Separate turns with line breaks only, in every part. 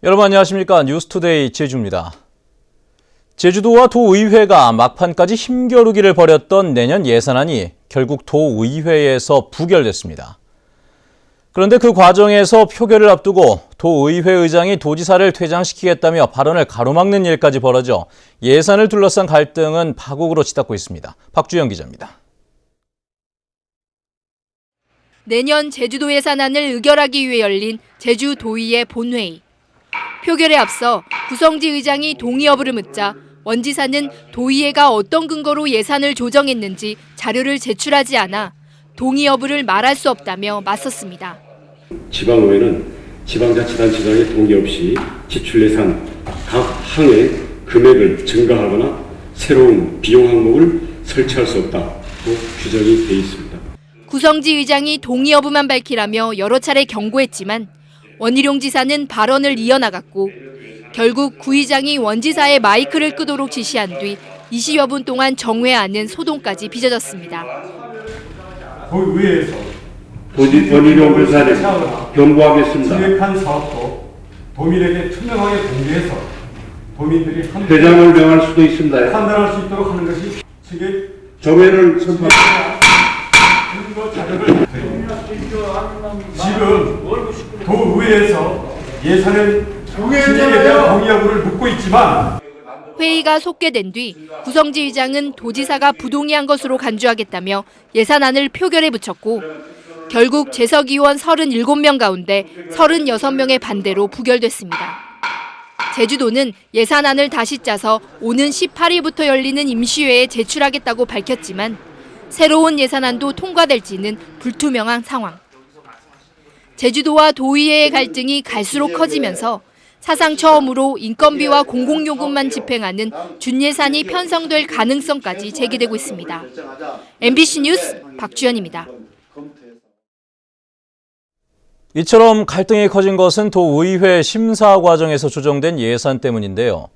여러분 안녕하십니까? 뉴스투데이 제주입니다. 제주도와 도의회가 막판까지 힘겨루기를 벌였던 내년 예산안이 결국 도의회에서 부결됐습니다. 그런데 그 과정에서 표결을 앞두고 도의회 의장이 도지사를 퇴장시키겠다며 발언을 가로막는 일까지 벌어져 예산을 둘러싼 갈등은 파국으로 치닫고 있습니다. 박주영 기자입니다.
내년 제주도 예산안을 의결하기 위해 열린 제주도의회 본회의. 표결에 앞서 구성지 의장이 동의 여부를 묻자 원 지사는 도의회가 어떤 근거로 예산을 조정했는지 자료를 제출하지 않아 동의 여부를 말할 수 없다며 맞섰습니다.
지방의회는 지방자치단체장의 동의 없이 지출 예산 각 항의 금액을 증가하거나 새로운 비용 항목을 설치할 수 없다고 규정이 돼 있습니다.
구성지 의장이 동의 여부만 밝히라며 여러 차례 경고했지만 원희룡 지사는 발언을 이어나갔고 결국 구 의장이 원 지사의 마이크를 끄도록 지시한 뒤 20여 분 동안 정회하는 소동까지 빚어졌습니다.
도의회에서
원희룡 지사님 경고하겠습니다.
기획한 사업도 도민에게 투명하게 공개해서 도민들이
회장을 명할 수도 있습니다.
판단할 수 있도록 하는 것이 측의
정회를 선포합니다.
근거 자료를 지금 도의회에서 예산을 진행에 대한 동의 여부를 묻고 있지만
회의가 속개된 뒤 구성지 의장은 도지사가 부동의한 것으로 간주하겠다며 예산안을 표결에 붙였고 결국 재석 의원 37명 가운데 36명의 반대로 부결됐습니다. 제주도는 예산안을 다시 짜서 오는 18일부터 열리는 임시회에 제출하겠다고 밝혔지만 새로운 예산안도 통과될지는 불투명한 상황. 제주도와 도의회의 갈등이 갈수록 커지면서 사상 처음으로 인건비와 공공요금만 집행하는 준예산이 편성될 가능성까지 제기되고 있습니다. MBC 뉴스 박주연입니다.
이처럼 갈등이 커진 것은 도의회 심사 과정에서 조정된 예산 때문인데요.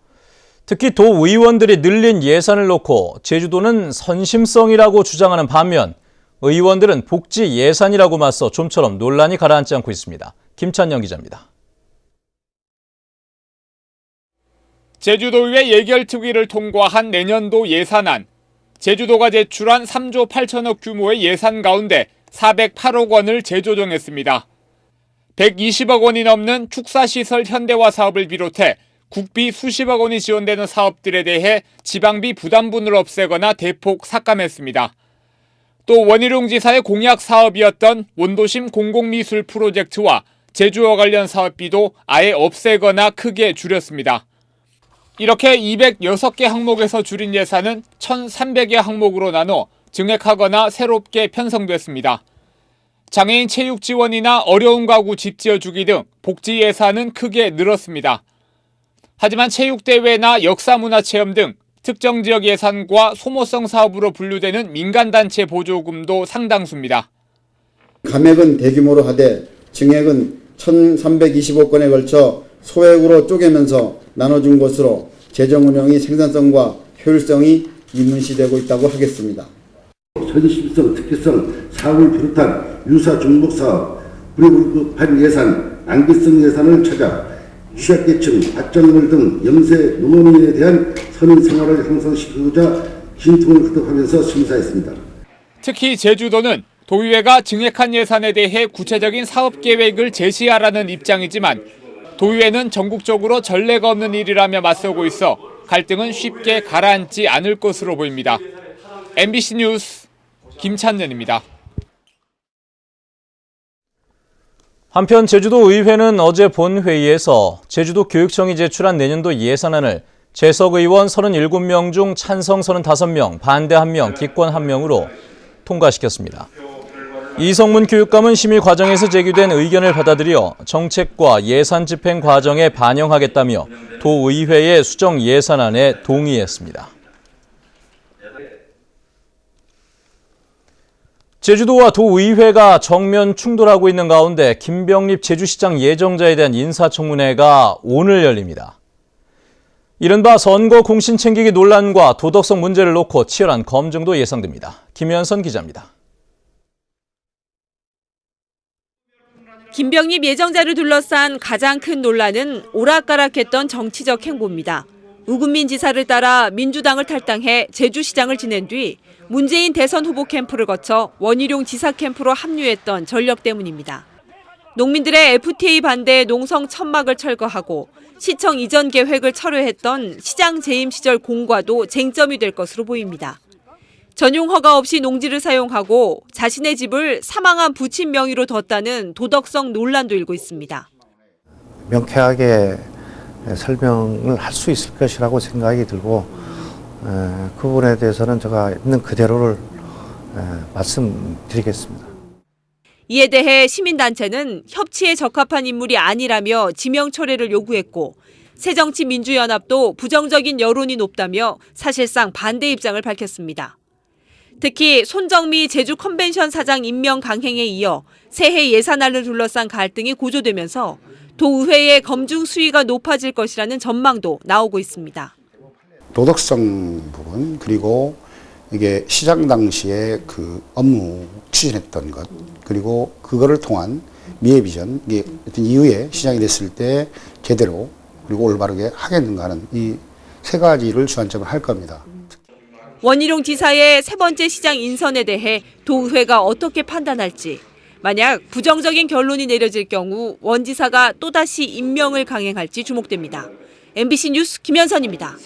특히 도의원들이 늘린 예산을 놓고 제주도는 선심성이라고 주장하는 반면 의원들은 복지 예산이라고 맞서 좀처럼 논란이 가라앉지 않고 있습니다. 김찬영 기자입니다.
제주도의회 예결특위를 통과한 내년도 예산안. 제주도가 제출한 3조 8천억 규모의 예산 가운데 408억 원을 재조정했습니다. 120억 원이 넘는 축사시설 현대화 사업을 비롯해 국비 수십억 원이 지원되는 사업들에 대해 지방비 부담분을 없애거나 대폭 삭감했습니다. 또 원희룡 지사의 공약 사업이었던 원도심 공공미술 프로젝트와 제주와 관련 사업비도 아예 없애거나 크게 줄였습니다. 이렇게 206개 항목에서 줄인 예산은 1,300여 항목으로 나눠 증액하거나 새롭게 편성됐습니다. 장애인 체육 지원이나 어려운 가구 집 지어주기 등 복지 예산은 크게 늘었습니다. 하지만 체육대회나 역사문화체험 등 특정 지역 예산과 소모성 사업으로 분류되는 민간단체 보조금도 상당수입니다.
감액은 대규모로 하되 증액은 1,325건에 걸쳐 소액으로 쪼개면서 나눠준 것으로 재정 운영이 생산성과 효율성이 의문시되고 있다고 하겠습니다.
선심성, 특혜성 사업을 비롯한 유사 중복 사업, 불급한 예산, 낭비성 예산을 찾아 취약계층, 밭작물 등 영세 농업인에 대한 선인 생활을 향상시키고자 진통을 거듭하면서 심사했습니다.
특히 제주도는 도의회가 증액한 예산에 대해 구체적인 사업 계획을 제시하라는 입장이지만 도의회는 전국적으로 전례가 없는 일이라며 맞서고 있어 갈등은 쉽게 가라앉지 않을 것으로 보입니다. MBC 뉴스 김찬년입니다.
한편 제주도의회는 어제 본회의에서 제주도 교육청이 제출한 내년도 예산안을 재석 의원 37명 중 찬성 35명, 반대 1명, 기권 1명으로 통과시켰습니다. 이성문 교육감은 심의 과정에서 제기된 의견을 받아들여 정책과 예산 집행 과정에 반영하겠다며 도의회의 수정 예산안에 동의했습니다. 제주도와 도의회가 정면 충돌하고 있는 가운데 김병립 제주시장 예정자에 대한 인사청문회가 오늘 열립니다. 이른바 선거 공신 챙기기 논란과 도덕성 문제를 놓고 치열한 검증도 예상됩니다. 김현선 기자입니다.
김병립 예정자를 둘러싼 가장 큰 논란은 오락가락했던 정치적 행보입니다. 우금민 지사를 따라 민주당을 탈당해 제주시장을 지낸 뒤 문재인 대선 후보 캠프를 거쳐 원희룡 지사 캠프로 합류했던 전력 때문입니다. 농민들의 FTA 반대에 농성 천막을 철거하고 시청 이전 계획을 철회했던 시장 재임 시절 공과도 쟁점이 될 것으로 보입니다. 전용 허가 없이 농지를 사용하고 자신의 집을 사망한 부친 명의로 뒀다는 도덕성 논란도 일고 있습니다.
명쾌하게 설명을 할 수 있을 것이라고 생각이 들고 그 부분에 대해서는 제가 있는 그대로를 말씀드리겠습니다.
이에 대해 시민단체는 협치에 적합한 인물이 아니라며 지명 철회를 요구했고 새정치민주연합도 부정적인 여론이 높다며 사실상 반대 입장을 밝혔습니다. 특히 손정미 제주 컨벤션 사장 임명 강행에 이어 새해 예산안을 둘러싼 갈등이 고조되면서 도의회의 검증 수위가 높아질 것이라는 전망도 나오고 있습니다.
도덕성 부분 그리고 이게 시장 당시에 그 업무 추진했던 것 그리고 그거를 통한 미래 비전 이게 어떤 이후에 시장이 됐을 때 제대로 그리고 올바르게 하겠는가 하는 이 세 가지를 주안점을 할 겁니다.
원희룡 지사의 세 번째 시장 인선에 대해 도의회가 어떻게 판단할지, 만약 부정적인 결론이 내려질 경우 원 지사가 또다시 임명을 강행할지 주목됩니다. MBC 뉴스 김현선입니다.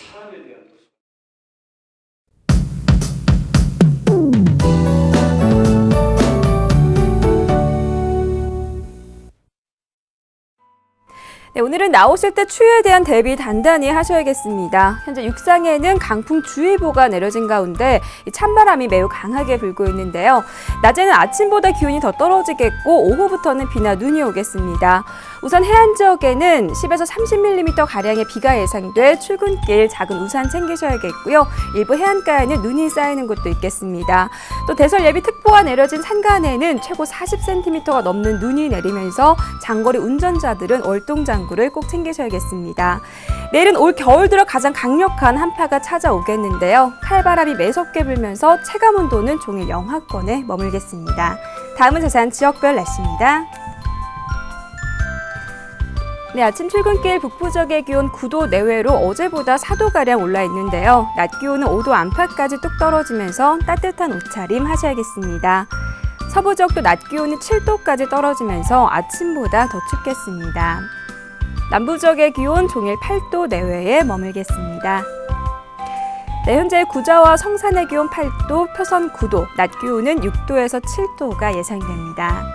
네, 오늘은 나오실 때 추위에 대한 대비 단단히 하셔야겠습니다. 현재 육상에는 강풍주의보가 내려진 가운데 찬바람이 매우 강하게 불고 있는데요. 낮에는 아침보다 기온이 더 떨어지겠고 오후부터는 비나 눈이 오겠습니다. 우선 해안 지역에는 10에서 30mm가량의 비가 예상돼 출근길 작은 우산 챙기셔야겠고요. 일부 해안가에는 눈이 쌓이는 곳도 있겠습니다. 또 대설 예비특보가 내려진 산간에는 최고 40cm가 넘는 눈이 내리면서 장거리 운전자들은 월동장구를 꼭 챙기셔야겠습니다. 내일은 올 겨울 들어 가장 강력한 한파가 찾아오겠는데요. 칼바람이 매섭게 불면서 체감온도는 종일 영하권에 머물겠습니다. 다음은 자세한 지역별 날씨입니다. 네, 아침 출근길 북부 지역의 기온 9도 내외로 어제보다 4도가량 올라 있는데요. 낮 기온은 5도 안팎까지 뚝 떨어지면서 따뜻한 옷차림 하셔야겠습니다. 서부 지역도 낮 기온이 7도까지 떨어지면서 아침보다 더 춥겠습니다. 남부 지역의 기온 종일 8도 내외에 머물겠습니다. 네, 현재 구자와 성산의 기온 8도, 표선 9도, 낮 기온은 6도에서 7도가 예상됩니다.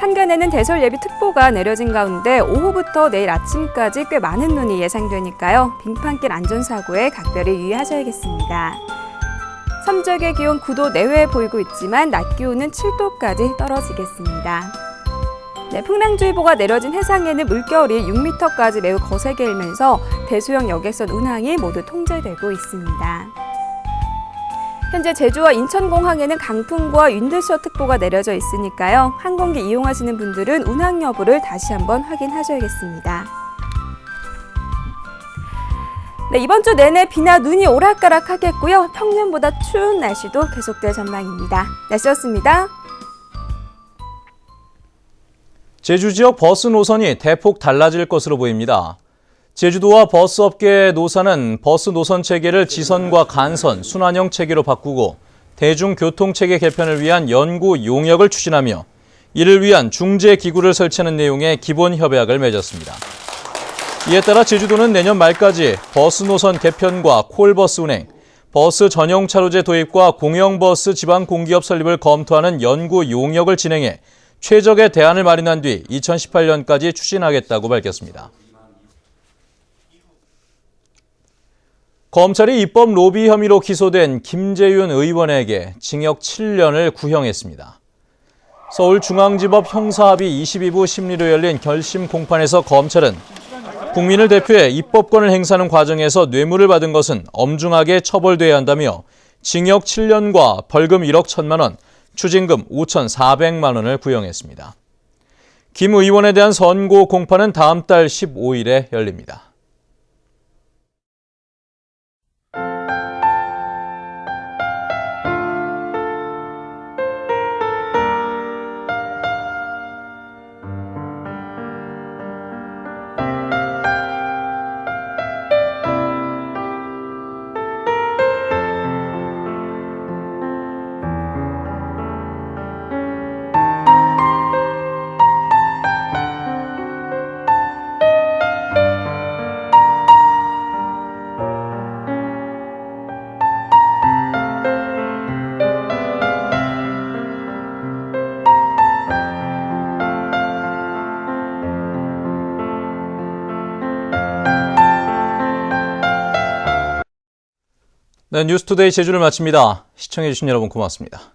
산간에는 대설 예비특보가 내려진 가운데 오후부터 내일 아침까지 꽤 많은 눈이 예상되니까요. 빙판길 안전사고에 각별히 유의하셔야겠습니다. 섬지역의 기온 9도 내외에 보이고 있지만 낮 기온은 7도까지 떨어지겠습니다. 네, 풍랑주의보가 내려진 해상에는 물결이 6m까지 매우 거세게 일면서 대소형 여객선 운항이 모두 통제되고 있습니다. 현재 제주와 인천공항에는 강풍과 윈드시어 특보가 내려져 있으니까요. 항공기 이용하시는 분들은 운항 여부를 다시 한번 확인하셔야겠습니다. 네, 이번 주 내내 비나 눈이 오락가락 하겠고요. 평년보다 추운 날씨도 계속될 전망입니다. 날씨였습니다.
제주 지역 버스 노선이 대폭 달라질 것으로 보입니다. 제주도와 버스업계 노사는 버스 노선 체계를 지선과 간선, 순환형 체계로 바꾸고 대중교통체계 개편을 위한 연구 용역을 추진하며 이를 위한 중재기구를 설치하는 내용의 기본 협약을 맺었습니다. 이에 따라 제주도는 내년 말까지 버스 노선 개편과 콜버스 운행, 버스 전용 차로제 도입과 공영버스 지방 공기업 설립을 검토하는 연구 용역을 진행해 최적의 대안을 마련한 뒤 2018년까지 추진하겠다고 밝혔습니다. 검찰이 입법 로비 혐의로 기소된 김재윤 의원에게 징역 7년을 구형했습니다. 서울중앙지법 형사합의 22부 심리로 열린 결심 공판에서 검찰은 국민을 대표해 입법권을 행사하는 과정에서 뇌물을 받은 것은 엄중하게 처벌돼야 한다며 징역 7년과 벌금 1억 1천만 원, 추징금 5,400만 원을 구형했습니다. 김 의원에 대한 선고 공판은 다음 달 15일에 열립니다. 네, 뉴스투데이 제주를 마칩니다. 시청해주신 여러분 고맙습니다.